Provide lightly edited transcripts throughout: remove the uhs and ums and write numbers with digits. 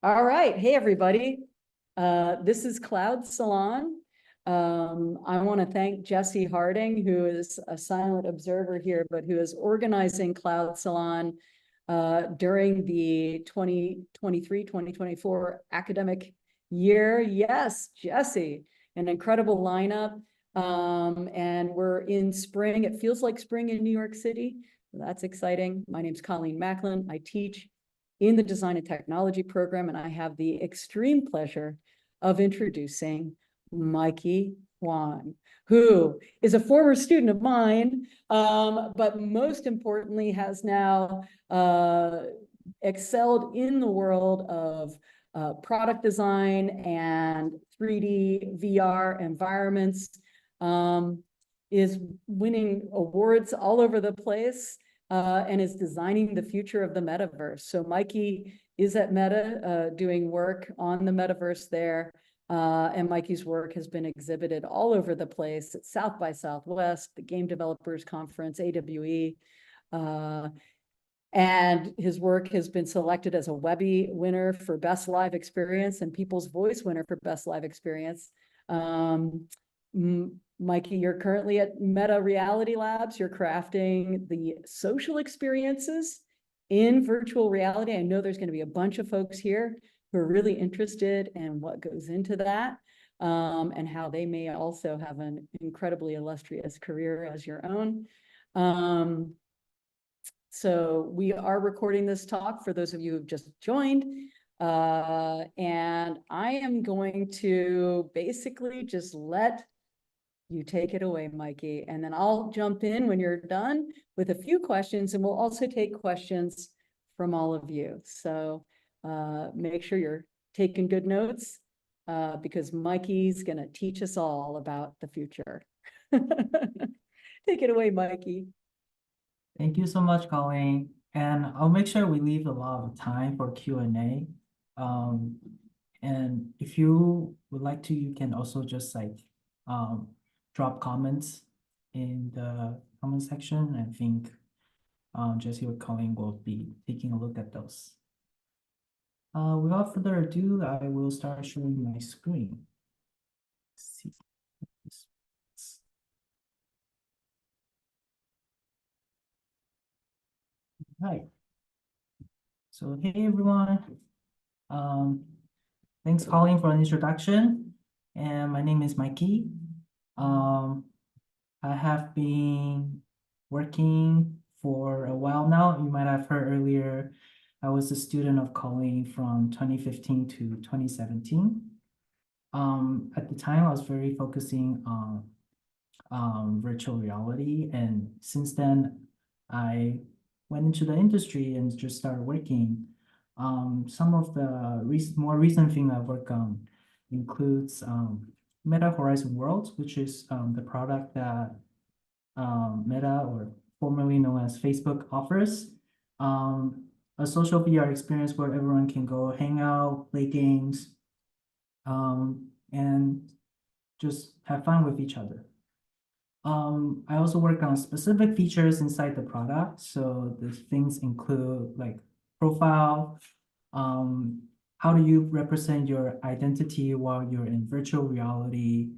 All right. Hey, everybody. This is Cloud Salon. I want to thank Jesse Harding, who is a silent observer here, but who is organizing Cloud Salon during the 2023-2024 academic year. Yes, Jesse, an incredible lineup. And we're in spring. It feels like spring in New York City. That's exciting. My name's Colleen Macklin. I teach in the design and technology program, and I have the extreme pleasure of introducing Mikei Huang, who is a former student of mine, but most importantly has now excelled in the world of product design and 3D VR environments, is winning awards all over the place, and is designing the future of the metaverse. So Mikei is at Meta doing work on the metaverse there. And Mikei's work has been exhibited all over the place at South by Southwest, the Game Developers Conference, AWE. And his work has been selected as a Webby winner for Best Live Experience and People's Voice winner for Best Live Experience. Mikei, you're currently at Meta Reality Labs. You're crafting the social experiences in virtual reality. I know there's going to be a bunch of folks here who are really interested in what goes into that, and how they may also have an incredibly illustrious career as your own. So we are recording this talk for those of you who've just joined. And I am going to basically just let you take it away, Mikei, and then I'll jump in when you're done with a few questions, and we'll also take questions from all of you. So make sure you're taking good notes, because Mikei's going to teach us all about the future. Take it away, Mikei. Thank you so much, Colleen. And I'll make sure we leave a lot of time for Q&A. And if you would like to, you can also just drop comments in the comment section. I think Jesse or Colleen will be taking a look at those. Without further ado, I will start showing my screen. Let's see. Hi. So hey everyone. Thanks Colleen for an introduction. And my name is Mikei. I have been working for a while now. You might have heard earlier, I was a student of Colleen from 2015 to 2017. At the time, I was very focusing on virtual reality. And since then, I went into the industry and just started working. Some of the more recent things I've worked on includes Meta Horizon Worlds, which is the product that Meta, or formerly known as Facebook, offers. A social VR experience where everyone can go hang out, play games, and just have fun with each other. I also work on specific features inside the product. So the things include like profile, how do you represent your identity while you're in virtual reality,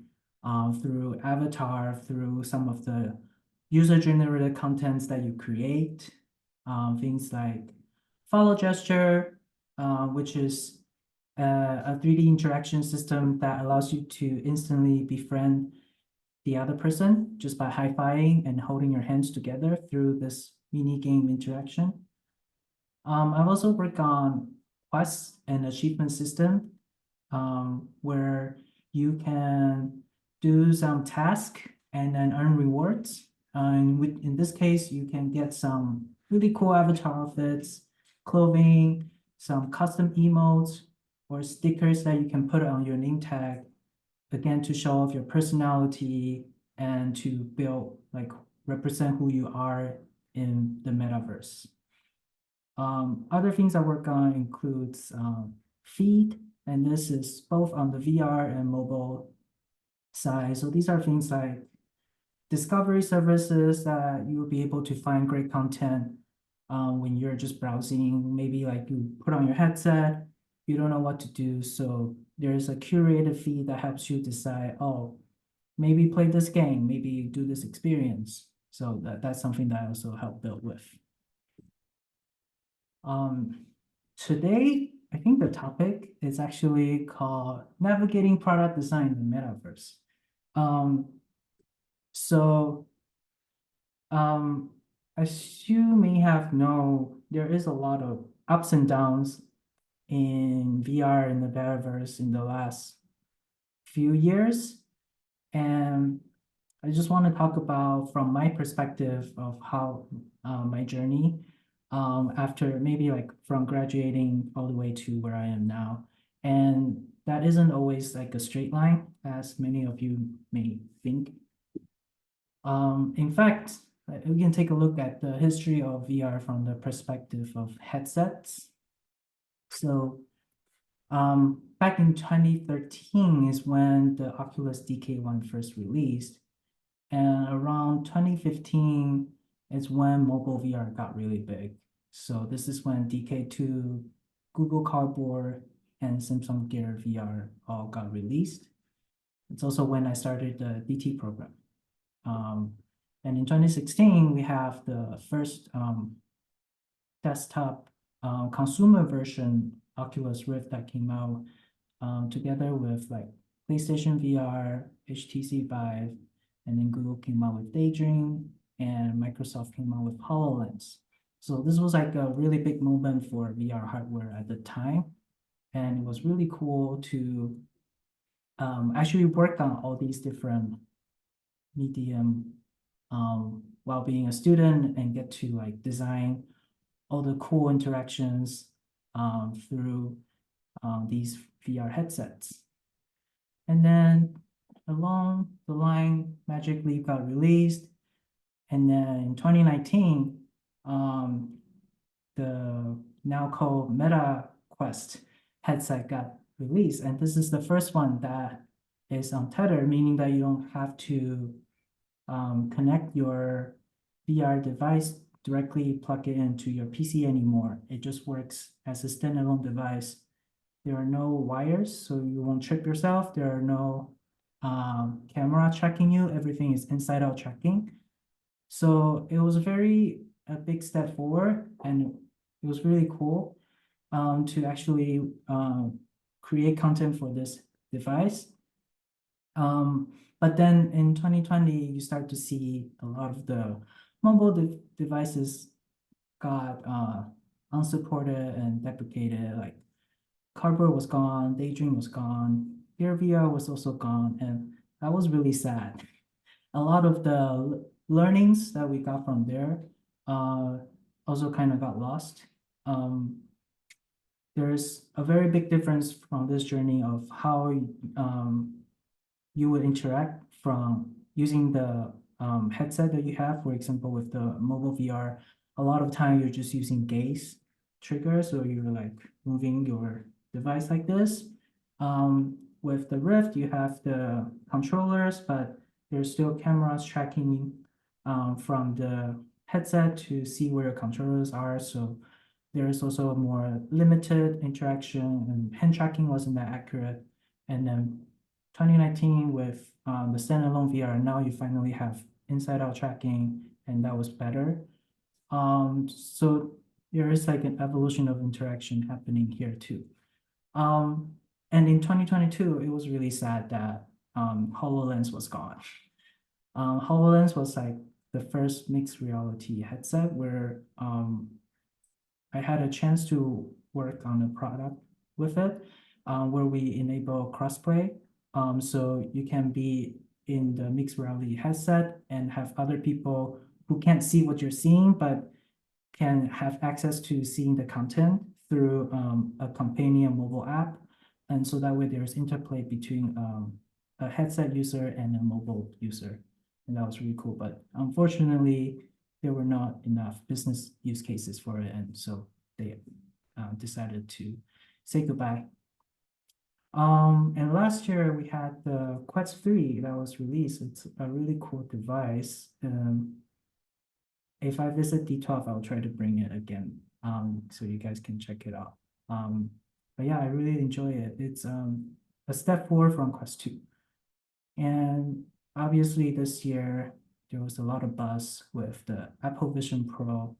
through avatar, through some of the user-generated contents that you create, things like follow gesture, which is a 3D interaction system that allows you to instantly befriend the other person just by high-fiving and holding your hands together through this mini game interaction. I've also worked on quests and achievement system, where you can do some task and then earn rewards. And in this case, you can get some really cool avatar outfits, clothing, some custom emotes, or stickers that you can put on your name tag, again, to show off your personality and to build, represent who you are in the metaverse. Other things I work on includes feed, and this is both on the VR and mobile side. So these are things like discovery services that you will be able to find great content when you're just browsing. Maybe like you put on your headset, you don't know what to do. So there's a curated feed that helps you decide, oh, maybe play this game, maybe do this experience. So that's something that I also help build with. Today, I think the topic is actually called Navigating Product Design in the Metaverse. As you may have known, there is a lot of ups and downs in VR and the metaverse in the last few years. And I just want to talk about from my perspective of how my journey after maybe like from graduating all the way to where I am now. And that isn't always like a straight line, as many of you may think. In fact, we can take a look at the history of VR from the perspective of headsets. So back in 2013 is when the Oculus DK1 first released. And around 2015 is when mobile VR got really big. So this is when DK2, Google Cardboard, and Samsung Gear VR all got released. It's also when I started the DT program. And in 2016, we have the first desktop consumer version Oculus Rift that came out together with like PlayStation VR, HTC Vive, and then Google came out with Daydream, and Microsoft came out with HoloLens. So this was like a really big moment for VR hardware at the time. And it was really cool to actually work on all these different medium while being a student and get to like design all the cool interactions through these VR headsets. And then along the line, Magic Leap got released. And then in 2019, the now called Meta Quest headset got released. And this is the first one that is untethered, meaning that you don't have to connect your VR device directly, plug it into your PC anymore. It just works as a standalone device. There are no wires, so you won't trip yourself. There are no camera tracking you. Everything is inside out tracking. So it was a big step forward, and it was really cool to actually create content for this device. But then in 2020, you start to see a lot of the mobile devices got unsupported and deprecated. Like Cardboard was gone, Daydream was gone, Gear VR was also gone, and that was really sad. A lot of the learnings that we got from there also kind of got lost. There's a very big difference from this journey of how you would interact from using the headset that you have. For example, with the mobile VR, a lot of time you're just using gaze triggers, so you're like moving your device like this. With the Rift, you have the controllers, but there's still cameras tracking from the headset to see where your controllers are. So there is also a more limited interaction, and hand tracking wasn't that accurate. And then 2019 with the standalone VR, now you finally have inside out tracking, and that was better. So there is like an evolution of interaction happening here too. And in 2022, it was really sad that HoloLens was gone. HoloLens was like the first mixed reality headset where I had a chance to work on a product with it, where we enable crossplay. So you can be in the mixed reality headset and have other people who can't see what you're seeing, but can have access to seeing the content through a companion mobile app. And so that way there's interplay between a headset user and a mobile user. And that was really cool. But unfortunately, there were not enough business use cases for it. And so they decided to say goodbye. And last year we had the Quest 3 that was released. It's a really cool device. If I visit D12, I'll try to bring it again so you guys can check it out. but yeah, I really enjoy it. It's a step forward from Quest 2. And obviously this year, there was a lot of buzz with the Apple Vision Pro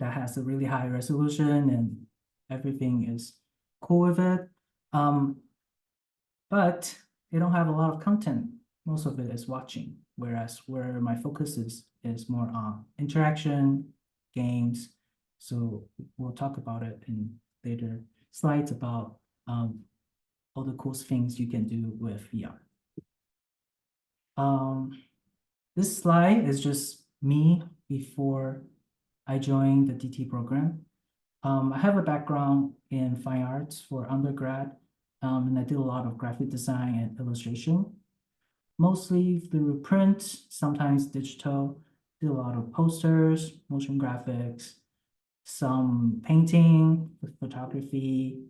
that has a really high resolution and everything is cool with it. But they don't have a lot of content. Most of it is watching, whereas where my focus is more on interaction, games. So we'll talk about it in later slides about all the cool things you can do with VR. This slide is just me before I joined the DT program. I have a background in fine arts for undergrad, and I did a lot of graphic design and illustration, mostly through print, sometimes digital. Did a lot of posters, motion graphics, some painting, photography,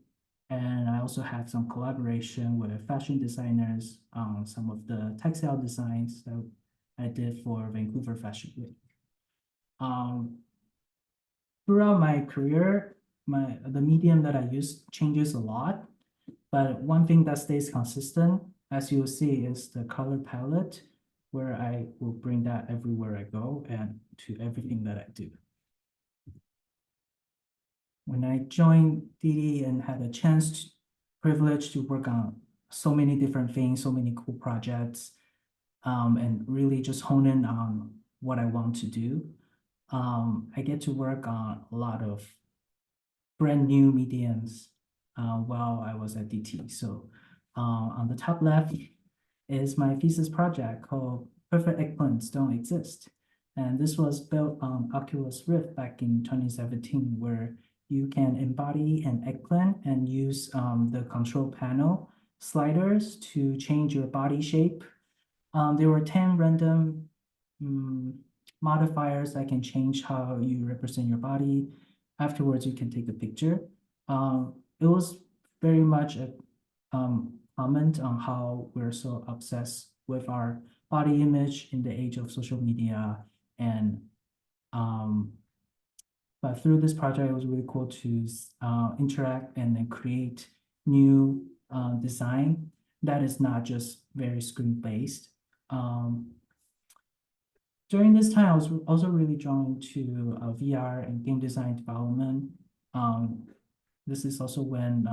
and I also had some collaboration with fashion designers on some of the textile designs that I did for Vancouver Fashion Week. Throughout my career, the medium that I use changes a lot, but one thing that stays consistent, as you will see, is the color palette, where I will bring that everywhere I go and to everything that I do. When I joined DD and had a privilege to work on so many different things, so many cool projects, and really just hone in on what I want to do. I get to work on a lot of brand new mediums while I was at DT. So on the top left is my thesis project called Perfect Eggplants Don't Exist. And this was built on Oculus Rift back in 2017, where you can embody an eggplant and use the control panel sliders to change your body shape. There were 10 random modifiers that can change how you represent your body. Afterwards, you can take a picture. It was very much a comment on how we're so obsessed with our body image in the age of social media. And but through this project, it was really cool to interact and then create new design that is not just very screen-based. During this time, I was also really drawn to VR and game design development. This is also when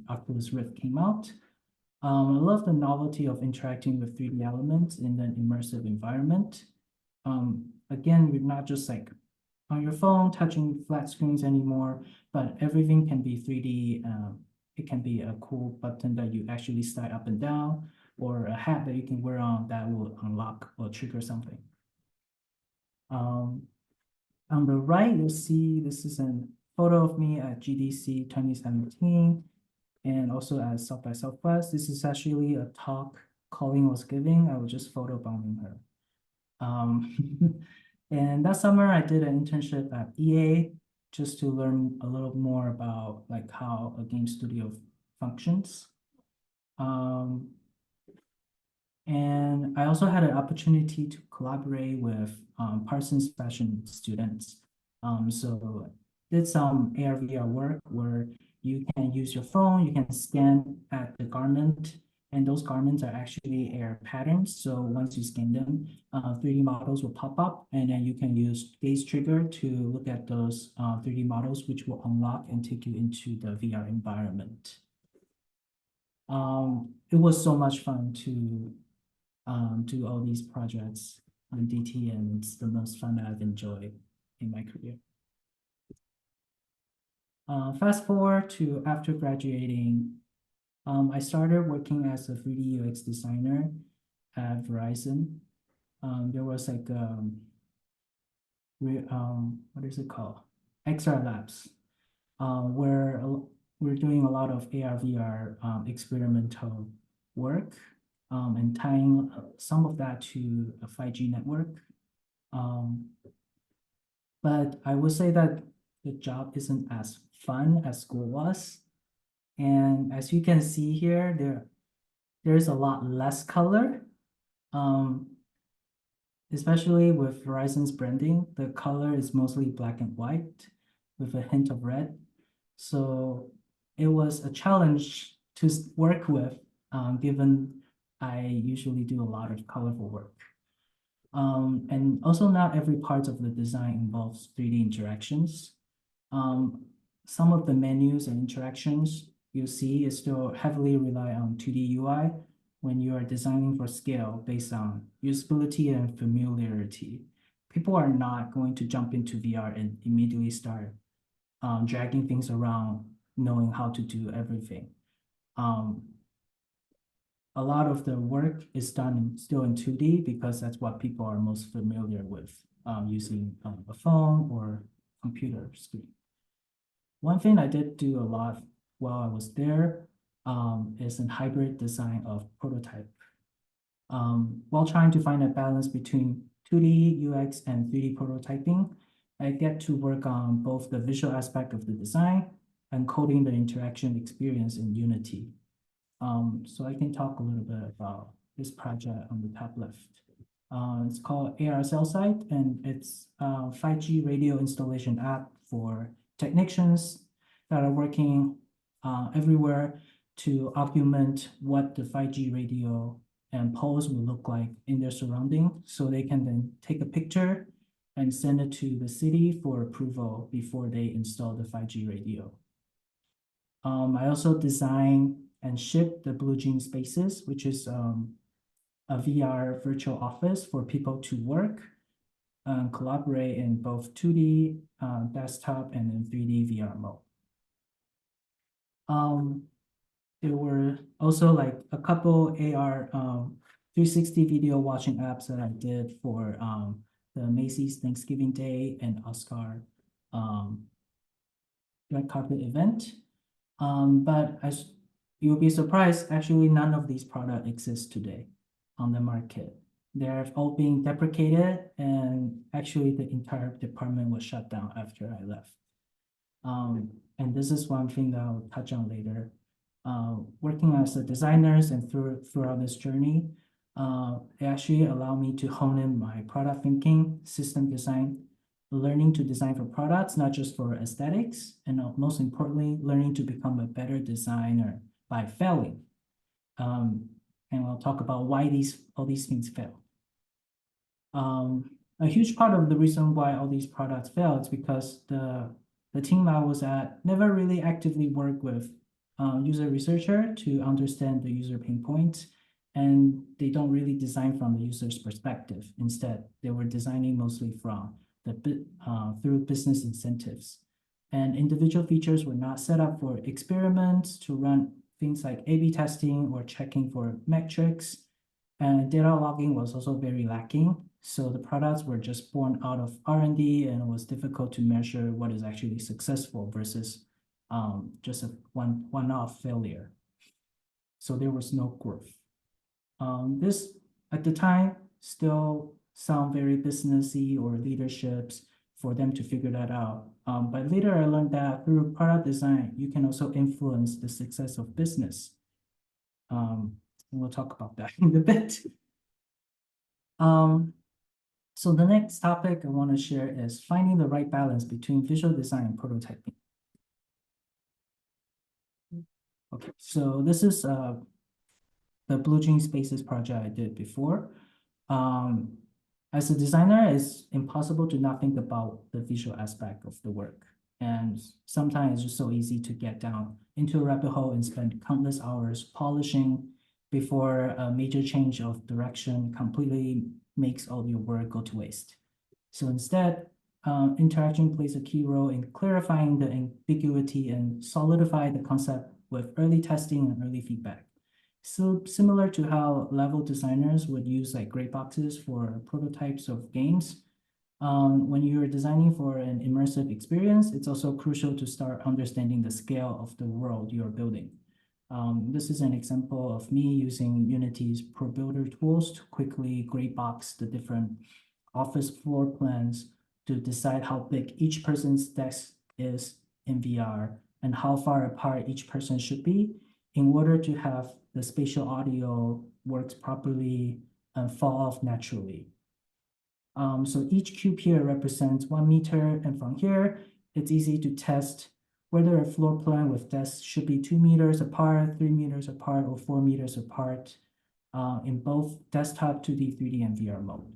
Oculus Rift came out. I love the novelty of interacting with 3D elements in an immersive environment. Again, you're not just like on your phone touching flat screens anymore, but everything can be 3D. It can be a cool button that you actually slide up and down, or a hat that you can wear on that will unlock or trigger something. On the right, you'll see this is a photo of me at GDC 2017 and also at South by Southwest. This is actually a talk Colleen was giving. I was just photobombing her. And that summer, I did an internship at EA just to learn a little more about like how a game studio functions. And I also had an opportunity to collaborate with Parsons fashion students. So did some AR VR work where you can use your phone, you can scan at the garment, and those garments are actually AR patterns. So once you scan them, 3D models will pop up, and then you can use gaze trigger to look at those 3D models, which will unlock and take you into the VR environment. It was so much fun to do all these projects on DT, and it's the most fun that I've enjoyed in my career. Fast forward to after graduating, I started working as a 3D UX designer at Verizon. There was like, what is it called? XR Labs, where we're doing a lot of AR, VR experimental work and tying some of that to a 5G network. But I would say that the job isn't as fun as school was. And as you can see here, there's a lot less color. Especially with Verizon's branding, the color is mostly black and white with a hint of red. So it was a challenge to work with, given I usually do a lot of colorful work. And also not every part of the design involves 3D interactions. Some of the menus and interactions you see is still heavily rely on 2D UI when you are designing for scale based on usability and familiarity. People are not going to jump into VR and immediately start dragging things around, knowing how to do everything. A lot of the work is done still in 2D because that's what people are most familiar with, using a phone or computer screen. One thing I did do a lot while I was there is a hybrid design of prototype. While trying to find a balance between 2D UX and 3D prototyping, I get to work on both the visual aspect of the design and coding the interaction experience in Unity. So I can talk a little bit about this project on the top left. It's called AR Cell Site, and it's a 5G radio installation app for technicians that are working everywhere to augment what the 5G radio and poles will look like in their surrounding, so they can then take a picture and send it to the city for approval before they install the 5G radio. I also designed and shipped the Blue Jean Spaces, which is a VR virtual office for people to work and collaborate in both 2D desktop and in 3D VR mode. There were also like a couple AR 360 video watching apps that I did for the Macy's Thanksgiving Day and Oscar red carpet event. But as you'll be surprised, actually none of these products exist today on the market. They're all being deprecated, and actually the entire department was shut down after I left. And this is one thing that I'll touch on later. Working as a designers and throughout this journey, it actually allowed me to hone in my product thinking, system design, learning to design for products, not just for aesthetics, and most importantly, learning to become a better designer by failing. And I'll talk about why all these things fail. A huge part of the reason why all these products fail is because the team I was at never really actively worked with user researcher to understand the user pain points, and they don't really design from the user's perspective. Instead, they were designing mostly from through business incentives. And individual features were not set up for experiments to run things like A/B testing or checking for metrics. And data logging was also very lacking. So the products were just born out of R&D, and it was difficult to measure what is actually successful versus just a one-off failure. So there was no growth. This, at the time, still sound very businessy or leaderships for them to figure that out. But later I learned that through product design, you can also influence the success of business. And we'll talk about that in a bit. So the next topic I want to share is finding the right balance between visual design and prototyping. Okay, so this is the Blue Jean Spaces project I did before. As a designer, it's impossible to not think about the visual aspect of the work. And sometimes it's just so easy to get down into a rabbit hole and spend countless hours polishing before a major change of direction completely makes all your work go to waste. So instead, interaction plays a key role in clarifying the ambiguity and solidify the concept with early testing and early feedback. So similar to how level designers would use like gray boxes for prototypes of games, when you're designing for an immersive experience, it's also crucial to start understanding the scale of the world you're building. This is an example of me using Unity's Pro Builder tools to quickly gray box the different office floor plans to decide how big each person's desk is in VR and how far apart each person should be in order to have the spatial audio works properly and fall off naturally. So each cube here represents 1 meter, and from here, it's easy to test whether a floor plan with desks should be 2 meters apart, 3 meters apart, or 4 meters apart in both desktop 2D, 3D, and VR mode.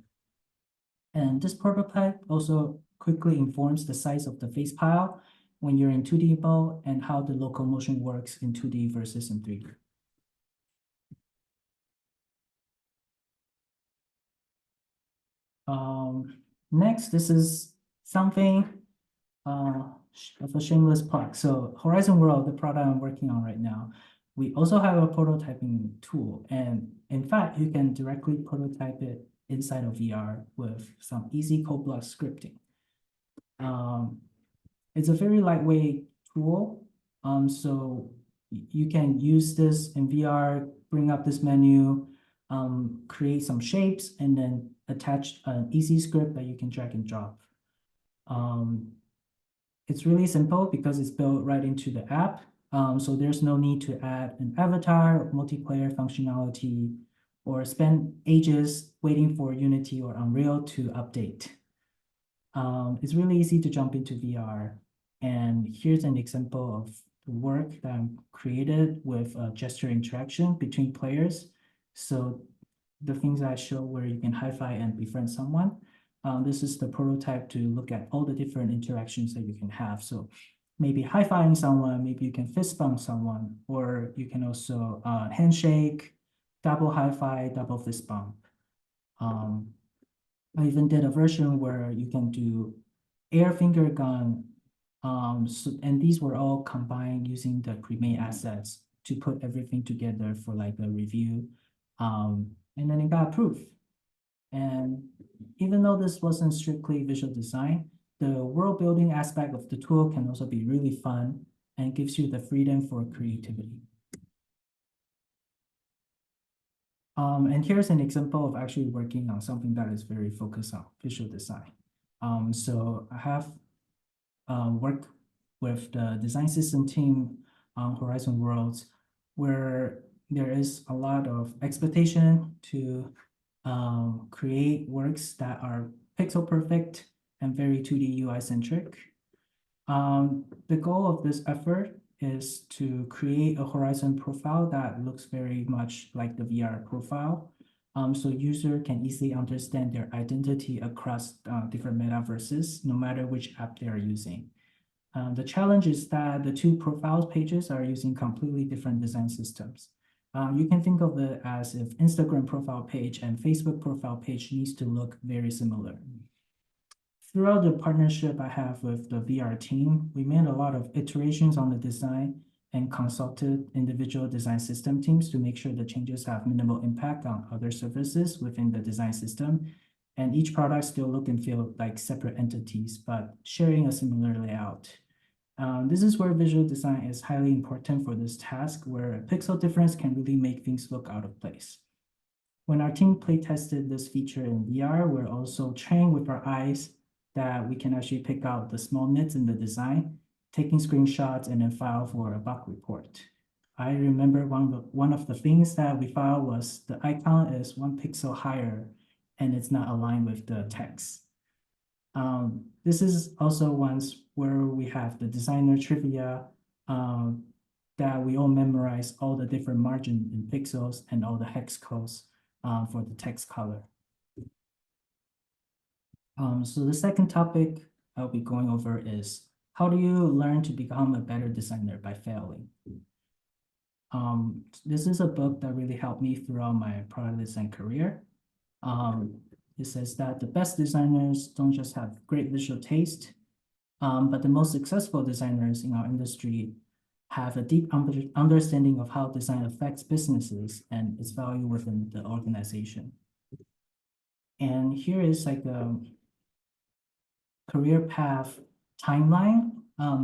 And this prototype also quickly informs the size of the face pile when you're in 2D mode and how the locomotion works in 2D versus in 3D. Next, this is something of a shameless plug. So Horizon World, the product I'm working on right now, we also have a prototyping tool. And in fact, you can directly prototype it inside of VR with some easy code block scripting. It's a very lightweight tool. So you can use this in VR, bring up this menu, create some shapes, and then attach an easy script that you can drag and drop. It's really simple because it's built right into the app. So there's no need to add an avatar, multiplayer functionality, or spend ages waiting for Unity or Unreal to update. It's really easy to jump into VR. And here's an example of the work that I created with gesture interaction between players. So the things I show where you can high-five and befriend someone. This is the prototype to look at all the different interactions that you can have. So maybe high-fiving someone, maybe you can fist bump someone, or you can also handshake, double high-five, double fist bump. I even did a version where you can do air finger gun. And these were all combined using the pre-made assets to put everything together for like a review. And then it got approved. And even though this wasn't strictly visual design, the world building aspect of the tool can also be really fun and gives you the freedom for creativity. And here's an example of actually working on something that is very focused on visual design. So I have worked with the design system team on Horizon Worlds, where there is a lot of expectation to create works that are pixel perfect and very 2D UI centric. The goal of this effort is to create a Horizon profile that looks very much like the VR profile. So user can easily understand their identity across different metaverses, no matter which app they are using. The challenge is that the two profiles pages are using completely different design systems. You can think of it as if Instagram profile page and Facebook profile page needs to look very similar. Throughout the partnership I have with the VR team, we made a lot of iterations on the design and consulted individual design system teams to make sure the changes have minimal impact on other services within the design system. And each product still look and feel like separate entities, but sharing a similar layout. This is where visual design is highly important for this task, where a pixel difference can really make things look out of place. When our team play tested this feature in VR, we're also trained with our eyes that we can actually pick out the small nits in the design, taking screenshots and then file for a bug report. I remember one of the things that we filed was the icon is 1 pixel higher and it's not aligned with the text. This is also ones where we have the designer trivia that we all memorize all the different margin in pixels and all the hex codes for the text color. So the second topic I'll be going over is how do you learn to become a better designer by failing? This is a book that really helped me throughout my product design career. It says that the best designers don't just have great visual taste, but the most successful designers in our industry have a deep understanding of how design affects businesses and its value within the organization. And here is like a career path timeline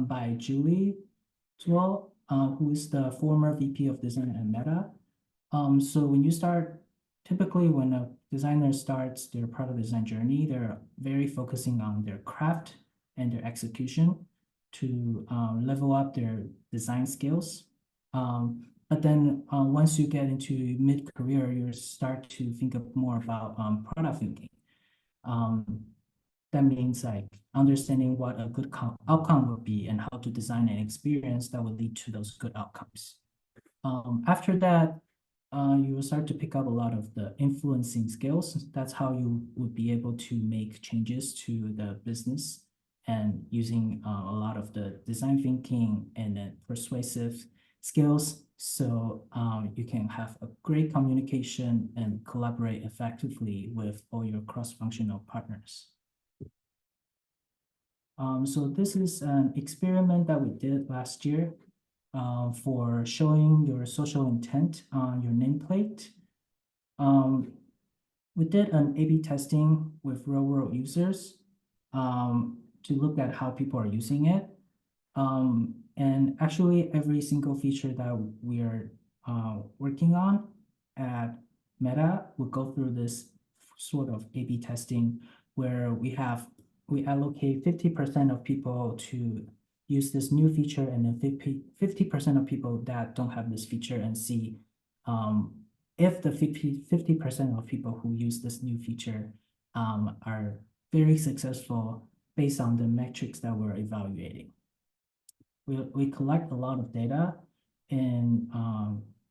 by Julie Zhuo, who is the former VP of design at Meta. So when you start, typically when a designer starts their product design journey, they're very focusing on their craft and their execution to level up their design skills. But then once you get into mid-career, you start to think more about product thinking. that means like understanding what a good outcome would be and how to design an experience that will lead to those good outcomes. After that, you will start to pick up a lot of the influencing skills. That's how you would be able to make changes to the business and using a lot of the design thinking and then persuasive skills. So you can have a great communication and collaborate effectively with all your cross-functional partners. So this is an experiment that we did last year for showing your social intent on your nameplate. We did an A/B testing with real-world users to look at how people are using it. And actually, every single feature that we are working on at Meta will go through this sort of A/B testing where we allocate 50% of people to use this new feature and then 50% of people that don't have this feature and see if the 50% of people who use this new feature are very successful based on the metrics that we're evaluating. We collect a lot of data in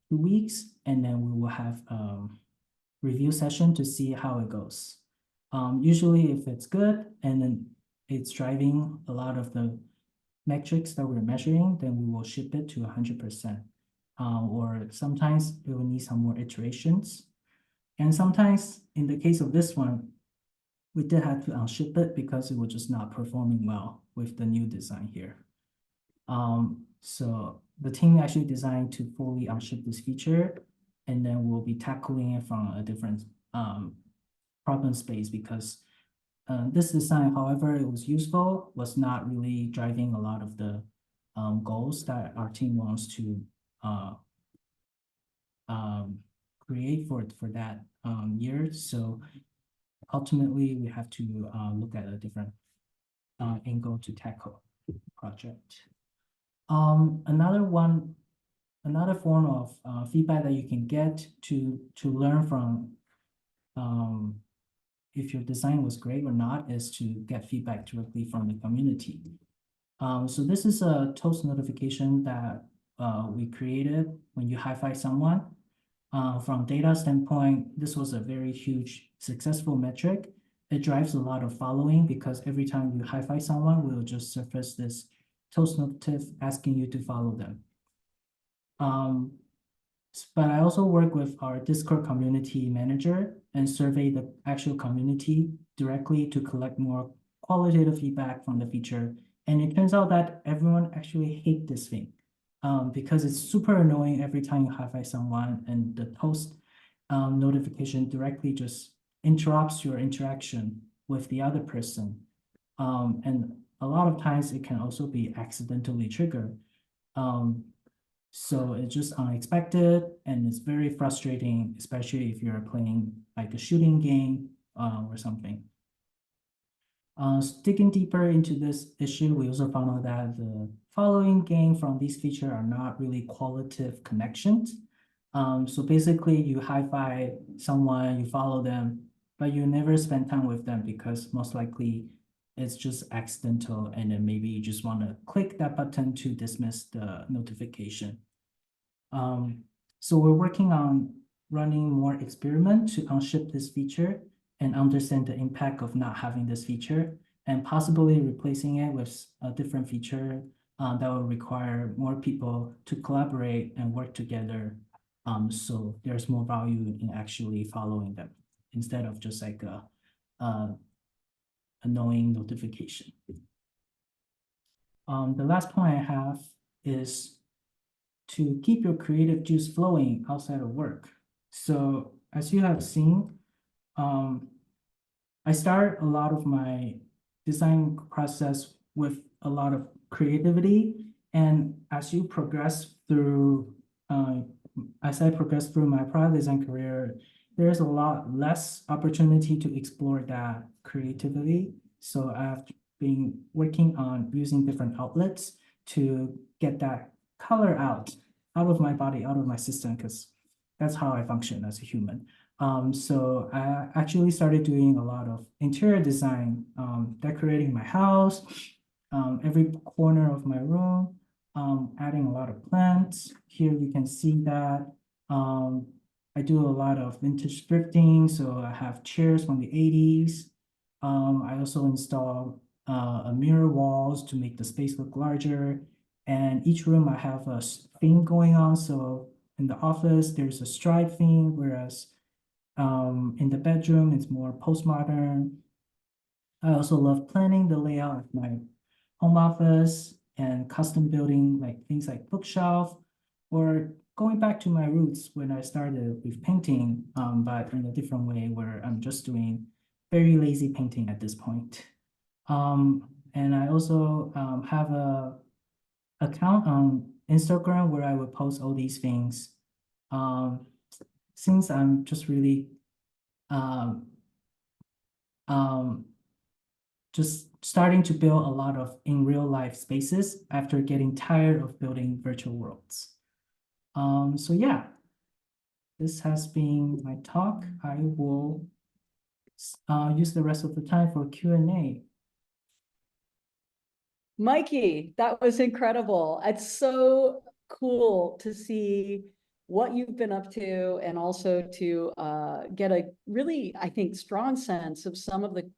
2 weeks, and then we will have a review session to see how it goes. Usually if it's good and then it's driving a lot of the metrics that we're measuring, then we will ship it to 100%. Or sometimes it will need some more iterations. And sometimes in the case of this one, we did have to unship it because it was just not performing well with the new design here. So the team actually designed to fully unship this feature, and then we'll be tackling it from a different problem space because this design, however it was useful, was not really driving a lot of the goals that our team wants to create for that year. So ultimately, we have to look at a different angle to tackle the project. Another form of feedback that you can get to learn from if your design was great or not is to get feedback directly from the community. So this is a toast notification that we created when you high-five someone. From data standpoint, this was a very huge successful metric. It drives a lot of following because every time you high-five someone, we'll just surface this toast notice asking you to follow them. But I also work with our Discord community manager and survey the actual community directly to collect more qualitative feedback from the feature. And it turns out that everyone actually hates this thing because it's super annoying every time you high-five someone and the toast notification directly just interrupts your interaction with the other person. And a lot of times it can also be accidentally triggered. So it's just unexpected and it's very frustrating, especially if you're playing like a shooting game or something. Digging deeper into this issue, we also found out that the following gain from these features are not really qualitative connections. So basically you high-five someone, you follow them, but you never spend time with them because most likely it's just accidental, and then maybe you just want to click that button to dismiss the notification. So we're working on running more experiments to unship this feature and understand the impact of not having this feature and possibly replacing it with a different feature that will require more people to collaborate and work together. So there's more value in actually following them instead of just like a annoying notification. The last point I have is to keep your creative juice flowing outside of work. So as you have seen, I start a lot of my design process with a lot of creativity. And as you progress through, as I progress through my product design career, there's a lot less opportunity to explore that creativity. So I've been working on using different outlets to get that color out of my body, out of my system, because that's how I function as a human. So I actually started doing a lot of interior design, decorating my house, every corner of my room, adding a lot of plants. Here you can see that. I do a lot of vintage thrifting, so I have chairs from the 80s. I also install a mirror walls to make the space look larger. And each room I have a theme going on. So in the office, there's a stripe theme, whereas in the bedroom, it's more postmodern. I also love planning the layout of my home office and custom building like things like bookshelf, or going back to my roots when I started with painting, but in a different way where I'm just doing very lazy painting at this point. And I also have a account on Instagram where I would post all these things. Since I'm just really um, um, just starting to build a lot of in real life spaces after getting tired of building virtual worlds. So yeah, this has been my talk. I will use the rest of the time for Q&A. Mikey, that was incredible. It's so cool to see what you've been up to, and also to get a really, I think, strong sense of some of the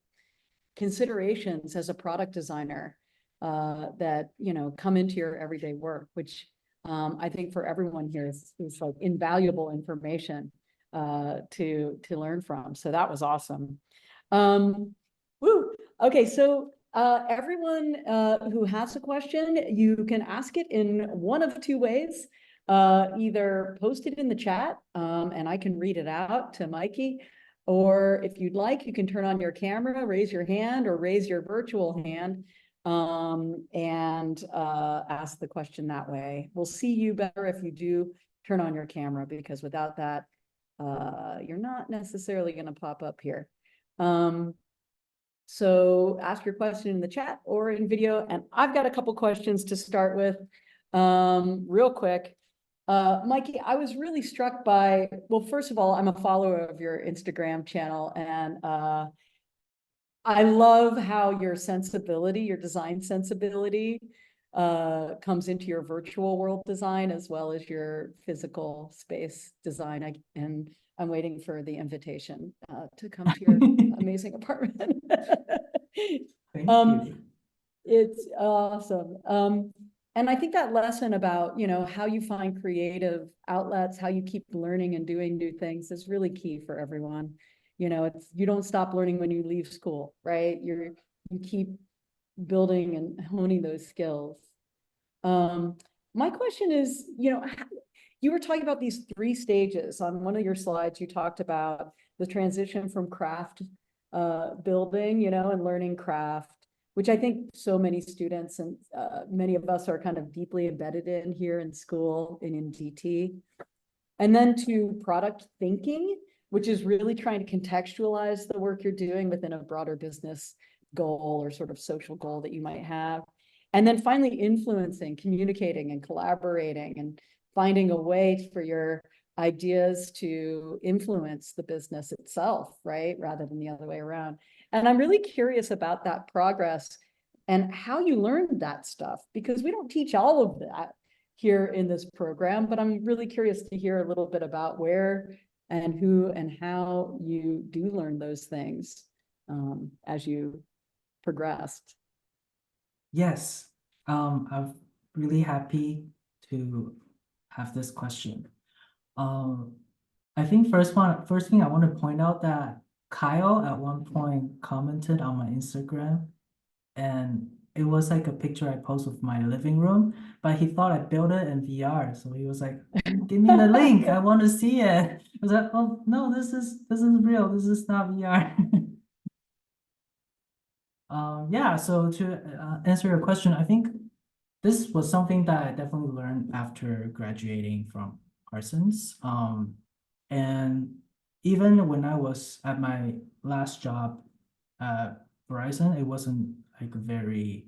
considerations as a product designer that, you know, come into your everyday work, which I think for everyone here is like invaluable information to learn from. So that was awesome. Woo. Okay, so everyone who has a question, you can ask it in one of two ways. Either post it in the chat and I can read it out to Mikey, or if you'd like, you can turn on your camera, raise your hand, or raise your virtual hand and ask the question that way. We'll see you better if you do turn on your camera, because without that, you're not necessarily going to pop up here. So ask your question in the chat or in video. And I've got a couple questions to start with real quick. Mikey, I was really struck by, well, first of all, I'm a follower of your Instagram channel, and I love how your sensibility, your design sensibility, comes into your virtual world design as well as your physical space design. And I'm waiting for the invitation to come to your amazing apartment. Thank you. It's awesome. And I think that lesson about, you know, how you find creative outlets, how you keep learning and doing new things is really key for everyone. You know, it's, you don't stop learning when you leave school, right? You keep building and honing those skills. My question is, you know, you were talking about these 3 stages on one of your slides. You talked about the transition from craft building, you know, and learning craft, which I think so many students and many of us are kind of deeply embedded in here in school and in DT. And then to product thinking, which is really trying to contextualize the work you're doing within a broader business goal or sort of social goal that you might have. And then finally influencing, communicating and collaborating and finding a way for your ideas to influence the business itself, right? Rather than the other way around. And I'm really curious about that progress and how you learned that stuff, because we don't teach all of that here in this program, but I'm really curious to hear a little bit about where and who and how you do learn those things as you progressed. Yes, I'm really happy to have this question. I think first thing I want to point out that Kyle at one point commented on my Instagram, and it was like a picture I posted of my living room, but he thought I built it in VR. So he was like, give me the link, I want to see it. I was like, oh no, this is real, this is not VR. Yeah, so to answer your question, I think this was something that I definitely learned after graduating from Parsons. And even when I was at my last job at Verizon, it wasn't like very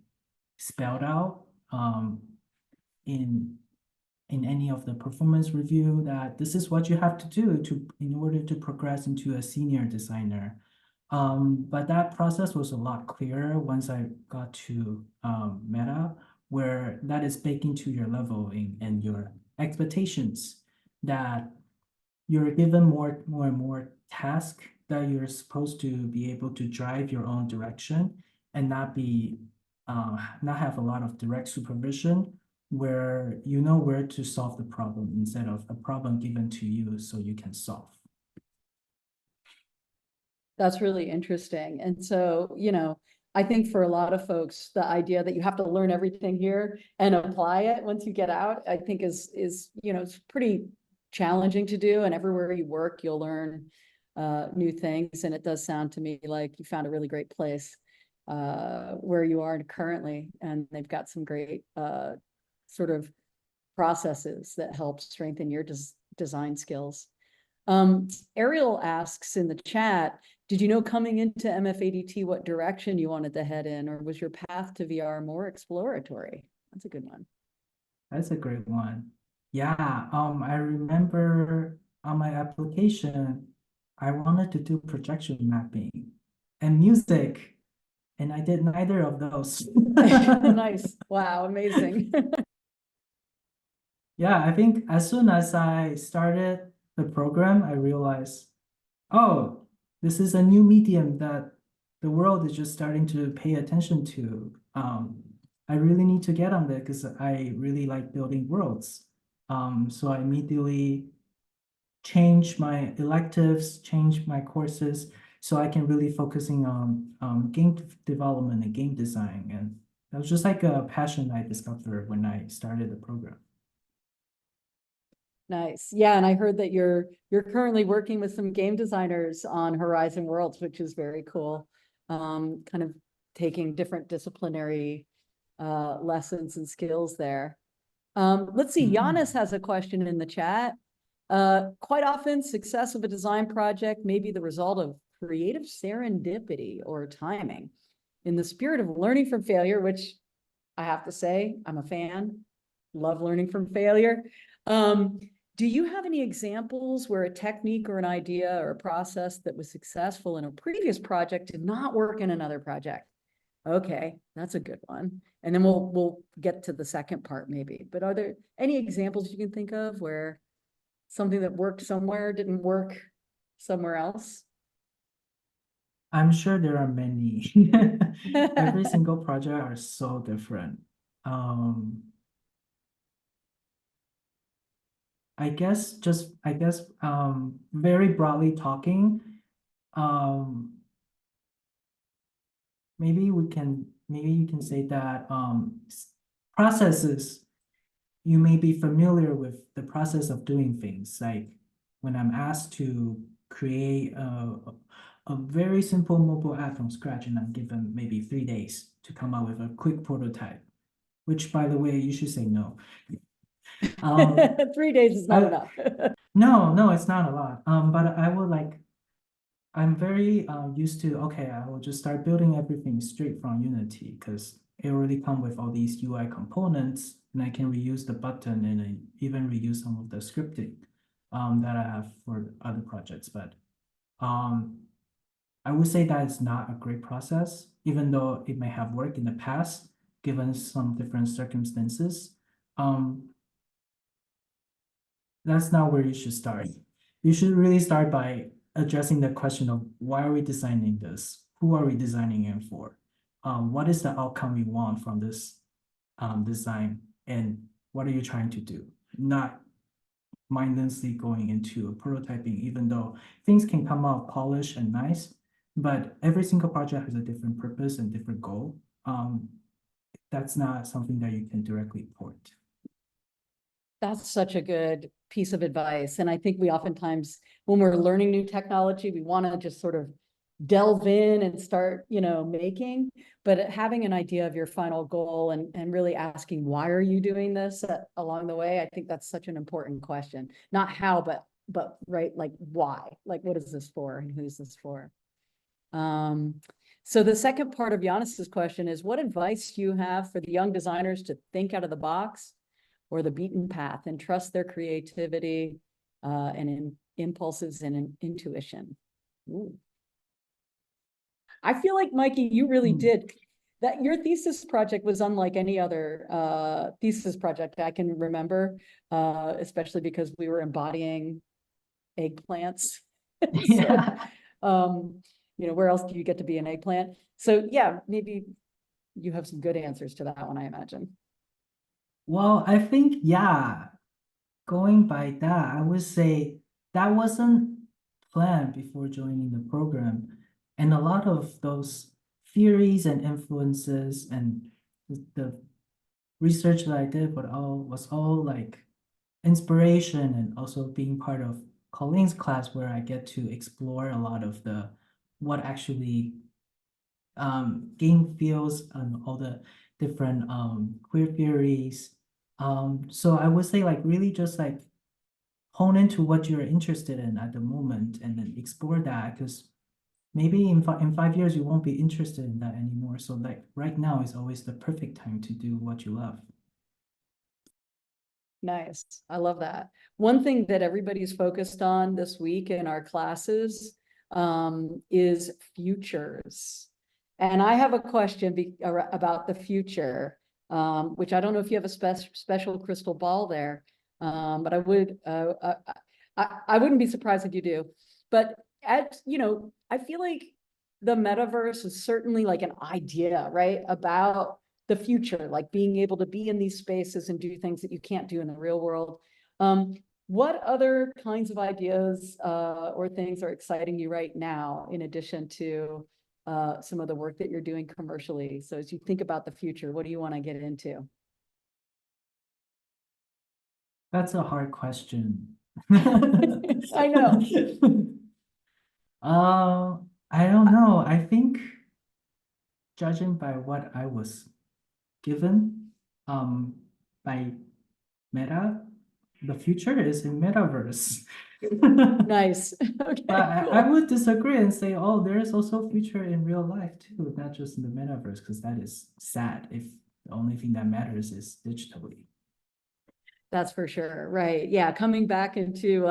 spelled out in in any of the performance review that this is what you have to do in order to progress into a senior designer. But that process was a lot clearer once I got to Meta, where that is baked into your level and your expectations, that you're given more and more tasks that you're supposed to be able to drive your own direction and not have a lot of direct supervision, where you know where to solve the problem instead of a problem given to you so you can solve. That's really interesting. And so, I think for a lot of folks, the idea that you have to learn everything here and apply it once you get out, I think is, it's pretty challenging to do. And everywhere you work, you'll learn new things. And it does sound to me like you found a really great place where you are currently. And they've got some great sort of processes that help strengthen your design skills. Ariel asks in the chat, did you know coming into MFADT what direction you wanted to head in, or was your path to VR more exploratory? That's a good one. That's a great one. Yeah, I remember on my application, I wanted to do projection mapping and music, and I did neither of those. Nice. Wow, amazing. Yeah, I think as soon as I started the program, I realized, oh, this is a new medium that the world is just starting to pay attention to. I really need to get on there because I really like building worlds. So I immediately changed my electives, changed my courses, so I can really focusing on game development and game design. And that was just like a passion I discovered when I started the program. Nice. Yeah, and I heard that you're currently working with some game designers on Horizon Worlds, which is very cool. Kind of taking different disciplinary lessons and skills there. Let's see, Giannis has a question in the chat. Quite often, success of a design project may be the result of creative serendipity or timing. In the spirit of learning from failure, which I have to say, I'm a fan, love learning from failure. Do you have any examples where a technique or an idea or a process that was successful in a previous project did not work in another project? Okay, that's a good one. And then we'll get to the second part maybe. But are there any examples you can think of where something that worked somewhere didn't work somewhere else? I'm sure there are many. Every single project are so different. I guess very broadly talking, maybe you can say that processes, you may be familiar with the process of doing things. Like when I'm asked to create a very simple mobile app from scratch, and I'm given maybe 3 days to come up with a quick prototype, which, by the way, you should say no. 3 days is not enough. No, it's not a lot. But I'm very used to, okay, I will just start building everything straight from Unity because it already comes with all these UI components, and I can reuse the button and I even reuse some of the scripting that I have for other projects. But I would say that it's not a great process, even though it may have worked in the past, given some different circumstances. That's not where you should start. You should really start by addressing the question of why are we designing this? Who are we designing it for? What is the outcome we want from this design? And what are you trying to do? Not mindlessly going into prototyping, even though things can come out polished and nice, but every single project has a different purpose and different goal. That's not something that you can directly port. That's such a good piece of advice. And I think we oftentimes, when we're learning new technology, we want to just sort of delve in and start, making, but having an idea of your final goal and really asking, why are you doing this along the way? I think that's such an important question. Not how, but right, like why? Like, what is this for and who's this for? So the second part of Giannis's question is, what advice do you have for the young designers to think out of the box, or the beaten path and trust their creativity and impulses and intuition. Ooh. I feel like, Mikey, you really did. That your thesis project was unlike any other thesis project I can remember, especially because we were embodying eggplants. Yeah. Where else do you get to be an eggplant? So yeah, maybe you have some good answers to that one, I imagine. Well, I think, yeah, going by that, I would say that wasn't planned before joining the program. And a lot of those theories and influences and the research that I did was all like inspiration and also being part of Colleen's class where I get to explore a lot of what actually game fields and all the different queer theories. So I would say like really just like hone into what you're interested in at the moment and then explore that because maybe in 5 years you won't be interested in that anymore. So like right now is always the perfect time to do what you love. Nice. I love that. One thing that everybody's focused on this week in our classes is futures. And I have a question about the future, which I don't know if you have a special crystal ball there, but I wouldn't be surprised if you do. But I feel like the metaverse is certainly like an idea, right? About the future, like being able to be in these spaces and do things that you can't do in the real world. What other kinds of ideas or things are exciting you right now, in addition to some of the work that you're doing commercially? So as you think about the future, what do you want to get into? That's a hard question. I know. I don't know. I think judging by what I was given by Meta, the future is in metaverse. Nice. Okay, But cool. I would disagree and say, oh, there is also future in real life too, not just in the metaverse, because that is sad if the only thing that matters is digitally. That's for sure. Right. Yeah. Coming back into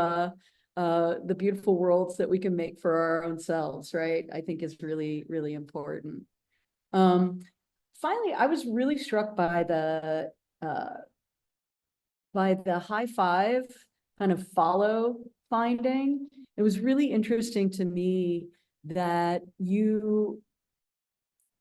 the beautiful worlds that we can make for our own selves, right? I think is really, really important. Finally, I was really struck by the high five kind of follow finding. It was really interesting to me that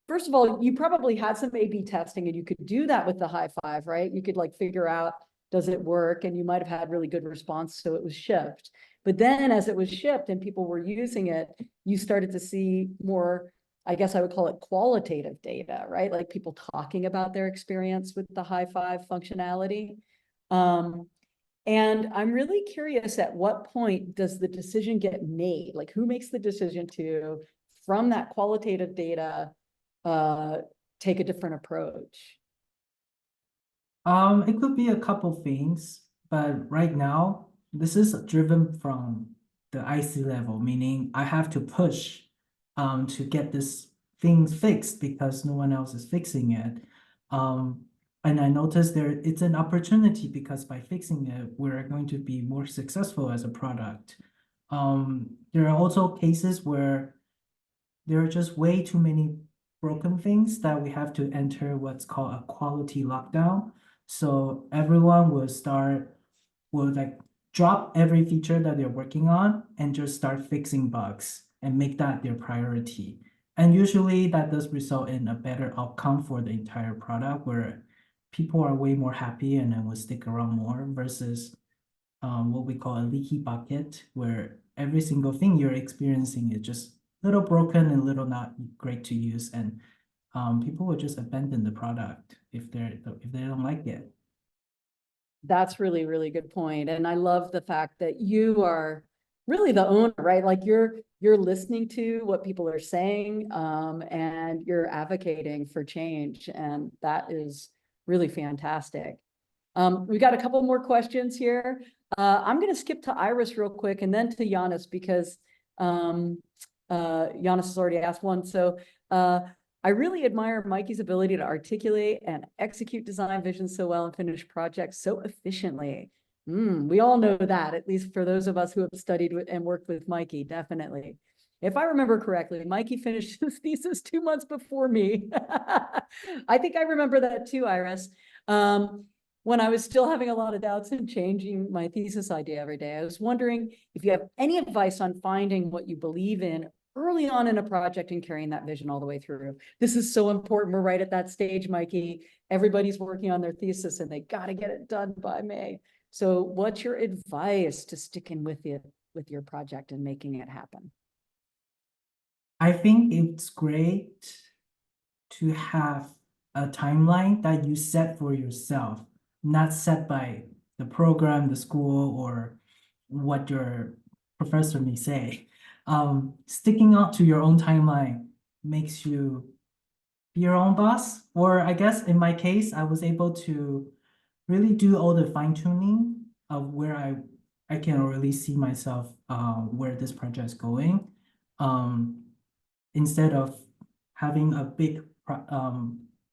first of all, you probably had some A/B testing and you could do that with the high five, right? You could like figure out, does it work? And you might have had really good response, so it was shipped. But then as it was shipped and people were using it, you started to see more, I guess I would call it qualitative data, right? Like people talking about their experience with the high five functionality. And I'm really curious, at what point does the decision get made? Like who makes the decision to, from that qualitative data, take a different approach? It could be a couple things, but right now, this is driven from the IC level, meaning I have to push to get this thing fixed because no one else is fixing it. And I noticed it's an opportunity because by fixing it, we're going to be more successful as a product. There are also cases where there are just way too many broken things that we have to enter what's called a quality lockdown. So everyone will like drop every feature that they're working on and just start fixing bugs and make that their priority. And usually that does result in a better outcome for the entire product where people are way more happy and then will stick around more versus what we call a leaky bucket, where every single thing you're experiencing is just little broken and little not great to use, and people will just abandon the product if they don't like it. That's really, really good point. And I love the fact that you are really the owner, right? Like you're listening to what people are saying, and you're advocating for change. And that is really fantastic. We've got a couple more questions here. I'm going to skip to Iris real quick and then to Giannis because Giannis has already asked one. So I really admire Mikey's ability to articulate and execute design vision so well and finish projects so efficiently. We all know that, at least for those of us who have studied with and worked with Mikey, definitely. If I remember correctly, Mikey finished his thesis 2 months before me. I think I remember that too, Iris. When I was still having a lot of doubts and changing my thesis idea every day. I was wondering if you have any advice on finding what you believe in early on in a project and carrying that vision all the way through. This is so important. We're right at that stage, Mikey. Everybody's working on their thesis and they got to get it done by May. So what's your advice to sticking with it, with your project and making it happen? I think it's great to have a timeline that you set for yourself, not set by the program, the school, or what your professor may say. Sticking out to your own timeline makes you be your own boss. Or I guess in my case, I was able to really do all the fine tuning of where I can really see myself where this project is going. Instead of having a big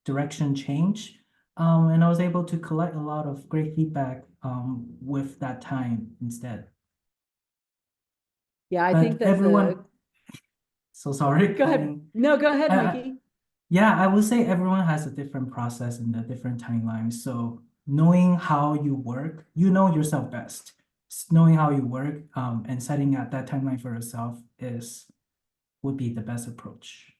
direction change. And I was able to collect a lot of great feedback with that time instead. Yeah, I But think that everyone, so sorry. Go ahead. No, go ahead, Mikey. Yeah, I would say everyone has a different process and a different timeline. So knowing how you work, you know yourself best. Knowing how you work and setting out that timeline for yourself would be the best approach.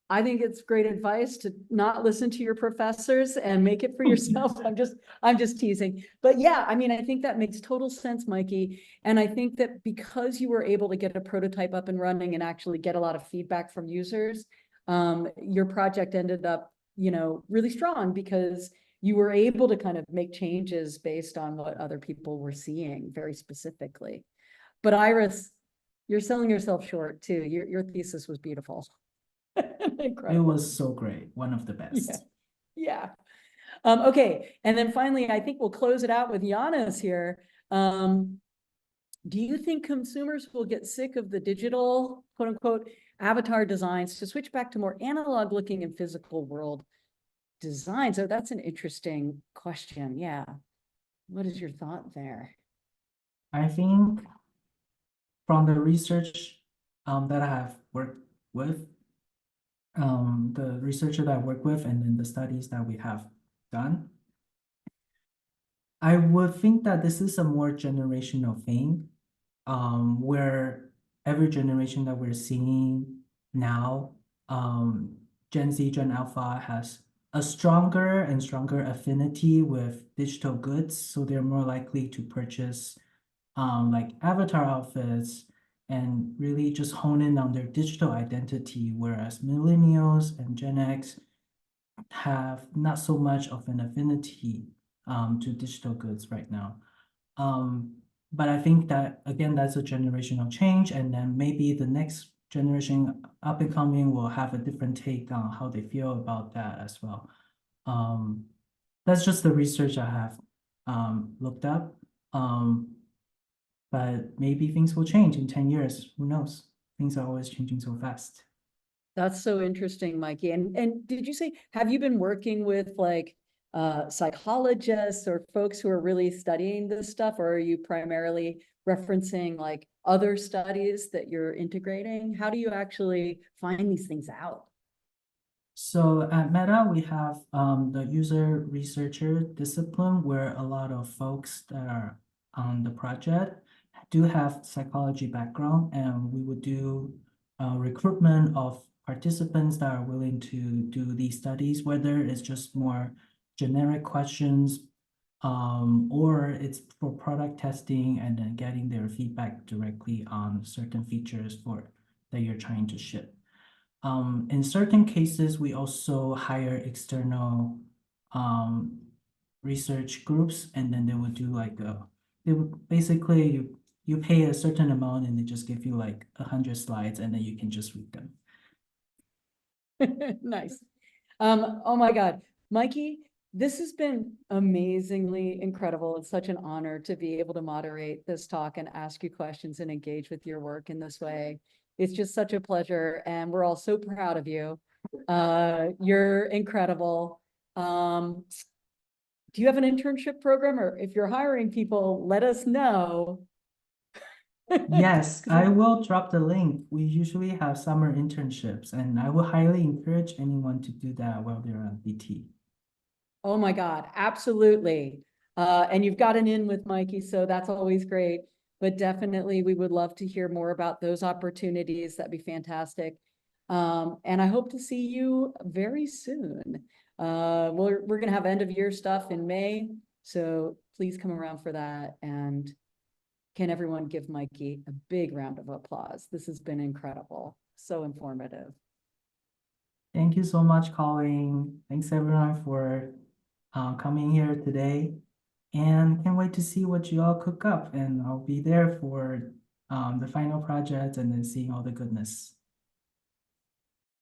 I think it's great advice to not listen to your professors and make it for yourself. I'm just teasing. But yeah, I mean, I think that makes total sense, Mikey. And I think that because you were able to get a prototype up and running and actually get a lot of feedback from users, your project ended up, really strong because you were able to kind of make changes based on what other people were seeing very specifically. But Iris, you're selling yourself short too. Your thesis was beautiful. It was so great, one of the best. Yeah. Okay, and then finally, I think we'll close it out with Giannis here. Do you think consumers will get sick of the digital, quote unquote, avatar designs to switch back to more analog looking and physical world design? So that's an interesting question. Yeah. What is your thought there? I think from the research that I have worked with, the researcher that I work with, and then the studies that we have done, I would think that this is a more generational thing, where every generation that we're seeing now, Gen Z, Gen Alpha has a stronger and stronger affinity with digital goods, so they're more likely to purchase like avatar outfits and really just hone in on their digital identity, whereas millennials and Gen X have not so much of an affinity to digital goods right now. But I think that, again, that's a generational change, and then maybe the next generation up and coming will have a different take on how they feel about that as well. That's just the research I have looked up. But maybe things will change in 10 years. Who knows? Things are always changing so fast. That's so interesting, Mikey. And did you say, have you been working with like psychologists or folks who are really studying this stuff, or are you primarily referencing like other studies that you're integrating? How do you actually find these things out? So at Meta, we have the user researcher discipline where a lot of folks that are on the project do have psychology background, and we would do recruitment of participants that are willing to do these studies, whether it's just more generic questions or it's for product testing and then getting their feedback directly on certain features that you're trying to ship. In certain cases, we also hire external research groups, and then they would do like they would basically you pay a certain amount and they just give you like 100 slides and then you can just read them. Nice. Oh my God, Mikey, this has been amazingly incredible. It's such an honor to be able to moderate this talk and ask you questions and engage with your work in this way. It's just such a pleasure, and we're all so proud of you. You're incredible. Do you have an internship program, or if you're hiring people, let us know. Yes, I will drop the link. We usually have summer internships, and I will highly encourage anyone to do that while they're on BT. Oh my God, absolutely. And you've got an in with Mikey, so that's always great. But definitely, we would love to hear more about those opportunities. That'd be fantastic. And I hope to see you very soon. We're gonna have end of year stuff in May, so please come around for that. And can everyone give Mikey a big round of applause? This has been incredible, so informative. Thank you so much, Colleen. Thanks everyone for coming here today. And can't wait to see what you all cook up. And I'll be there for the final project and then seeing all the goodness.